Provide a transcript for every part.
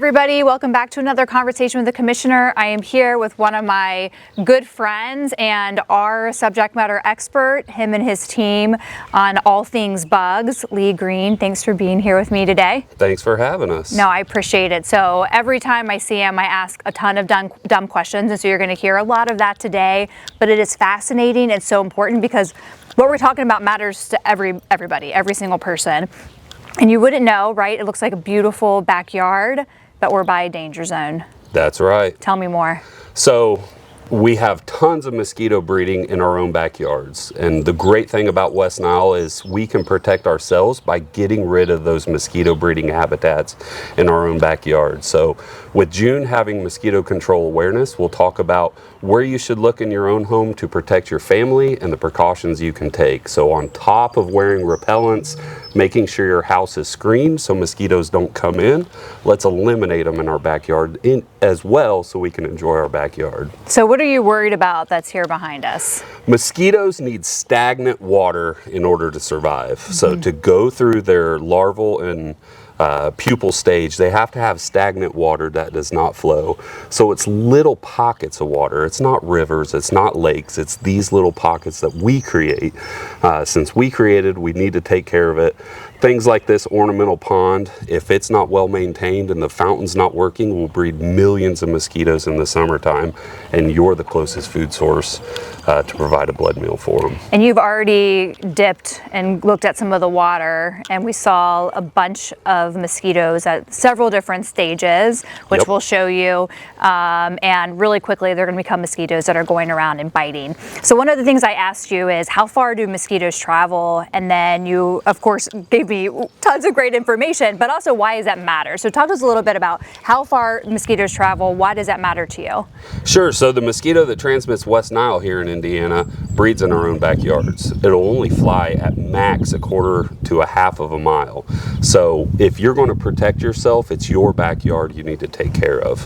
everybody, welcome back to another conversation with the Commissioner. I am here with one of my good friends and our subject matter expert, him and his team on all things bugs, Lee Green. Thanks for being here with me today. Thanks for having us. No, I appreciate it. So every time I see him, I ask a ton of dumb questions, and so you're going to hear a lot of that today, but it is fascinating and so important because what we're talking about matters to everybody, every single person. And you wouldn't know, right? It looks like a beautiful backyard, but we're by a danger zone. That's right. Tell me more. So we have tons of mosquito breeding in our own backyards. And the great thing about West Nile is we can protect ourselves by getting rid of those mosquito breeding habitats in our own backyard. So with June having mosquito control awareness, we'll talk about where you should look in your own home to protect your family and the precautions you can take. So on top of wearing repellents, making sure your house is screened so mosquitoes don't come in, let's eliminate them in our backyard as well so we can enjoy our backyard. So what are you worried about that's here behind us? Mosquitoes need stagnant water in order to survive. So to go through their larval and pupal stage, they have to have stagnant water that does not flow. So it's little pockets of water. It's not rivers, it's not lakes, it's these little pockets that we create. Since we created, we need to take care of it. Things like this ornamental pond, if it's not well maintained and the fountain's not working, will breed millions of mosquitoes in the summertime, and you're the closest food source to provide a blood meal for them. And you've already dipped and looked at some of the water, and we saw a bunch of mosquitoes at several different stages, which Yep. we'll show you. And really quickly, they're going to become mosquitoes that are going around and biting. So one of the things I asked you is, how far do mosquitoes travel? And then you, of course, gave me tons of great information, but also why does that matter? So talk to us a little bit about how far mosquitoes travel. Why does that matter to you? Sure. So the mosquito that transmits West Nile here in Indiana breeds in our own backyards. It'll only fly at max a quarter to a half of a mile. So if you're going to protect yourself, it's your backyard you need to take care of.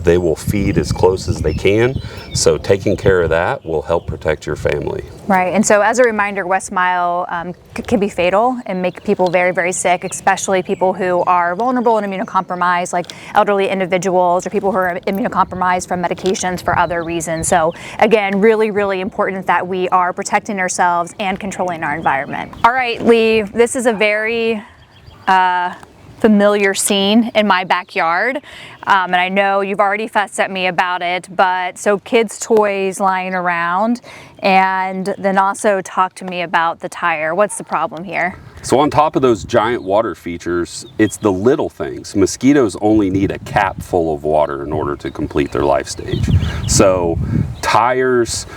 They will feed as close as they can. So taking care of that will help protect your family. Right. And so as a reminder, West Nile can be fatal and make people very, very sick, especially people who are vulnerable and immunocompromised, like elderly individuals or people who are immunocompromised from medications for other reasons. So again, really, really important that we are protecting ourselves and controlling our environment. All right, Lee, this is a very familiar scene in my backyard, and I know you've already fussed at me about it, but so kids' toys lying around, and then also talk to me about the tire. What's the problem here? So on top of those giant water features, it's the little things. Mosquitoes only need a cap full of water in order to complete their life stage. So tires,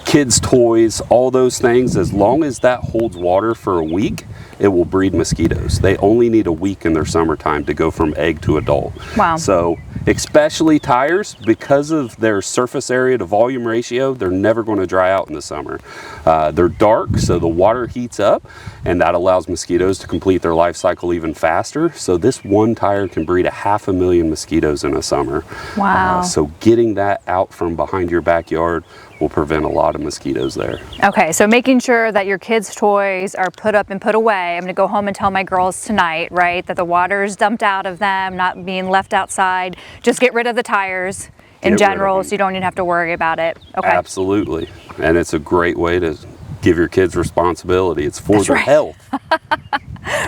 kids' toys, all those things, as long as that holds water for a week, it will breed mosquitoes. They only need a week in their summertime to go from egg to adult. Wow. So especially tires, because of their surface area to volume ratio, they're never going to dry out in the summer. They're dark, so the water heats up, and that allows mosquitoes to complete their life cycle even faster. So this one tire can breed 500,000 mosquitoes in a summer. Wow. So getting that out from behind your backyard will prevent a lot of mosquitoes there. Okay, so making sure that your kids' toys are put up and put away. I'm gonna go home and tell my girls tonight, right, that the water is dumped out of them, not being left outside. Just get rid of the tires in general so you don't even have to worry about it. Okay. Absolutely. And it's a great way to give your kids responsibility. It's for their health.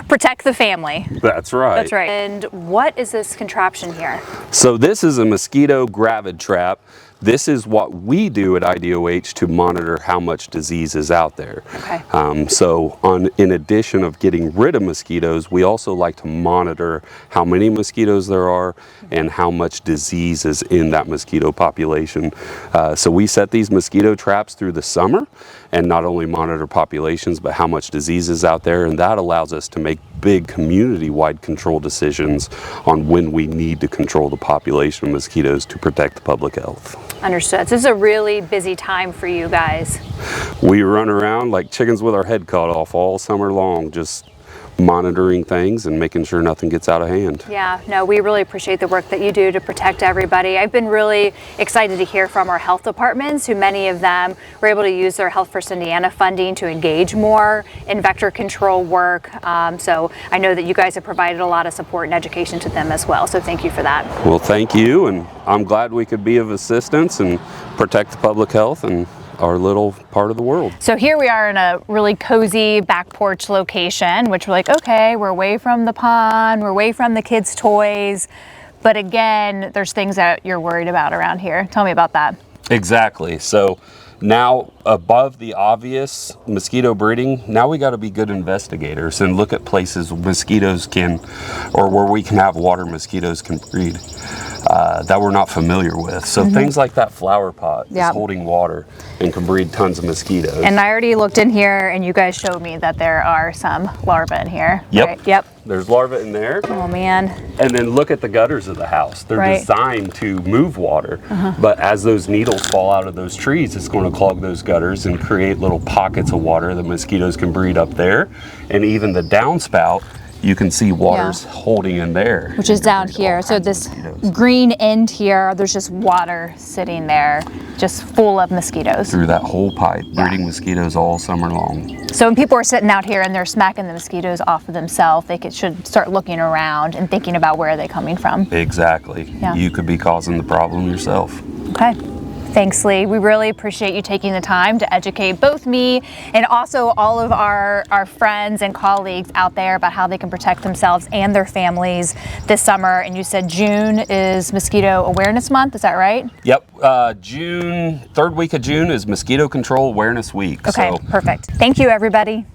Protect the family. That's right. That's right. And what is this contraption here? So this is a mosquito gravid trap. This is what we do at IDOH to monitor how much disease is out there. Okay. In addition of getting rid of mosquitoes, we also like to monitor how many mosquitoes there are and how much disease is in that mosquito population. So we set these mosquito traps through the summer and not only monitor populations, but how much disease is out there, and that allows us to make big community-wide control decisions on when we need to control the population of mosquitoes to protect the public health. Understood. So this is a really busy time for you guys. We run around like chickens with our head cut off all summer long, just monitoring things and making sure nothing gets out of hand. Yeah, no, we really appreciate the work that you do to protect everybody. I've been really excited to hear from our health departments, who many of them were able to use their Health First Indiana funding to engage more in vector control work. So I know that you guys have provided a lot of support and education to them as well. So thank you for that. Well, thank you, and I'm glad we could be of assistance and protect the public health and our little part of the world. So here we are in a really cozy back porch location, which we're like, okay, we're away from the pond, we're away from the kids' toys. But again, there's things that you're worried about around here. Tell me about that. Exactly. So now, above the obvious mosquito breeding, now we got to be good investigators and look at places mosquitoes can, or where we can have water mosquitoes can breed that we're not familiar with. So things like that flower pot is holding water and can breed tons of mosquitoes. And I already looked in here, and you guys showed me that there are some larvae in here. Yep. Right? Yep. There's larvae in there. Oh man. And then look at the gutters of the house. They're designed to move water, but as those needles fall out of those trees, it's going to clog those gutters and create little pockets of water that mosquitoes can breed up there. And even the downspout, you can see water's holding in there. Which is down here. So this green end here, there's just water sitting there, just full of mosquitoes. Through that whole pipe, breeding mosquitoes all summer long. So when people are sitting out here and they're smacking the mosquitoes off of themselves, they should start looking around and thinking about where they're coming from. Exactly. Yeah. You could be causing the problem yourself. Okay. Thanks, Lee. We really appreciate you taking the time to educate both me and also all of our friends and colleagues out there about how they can protect themselves and their families this summer. And you said June is Mosquito Awareness Month, is that right? Yep. June, third week of June is Mosquito Control Awareness Week. Okay, so perfect. Thank you, everybody.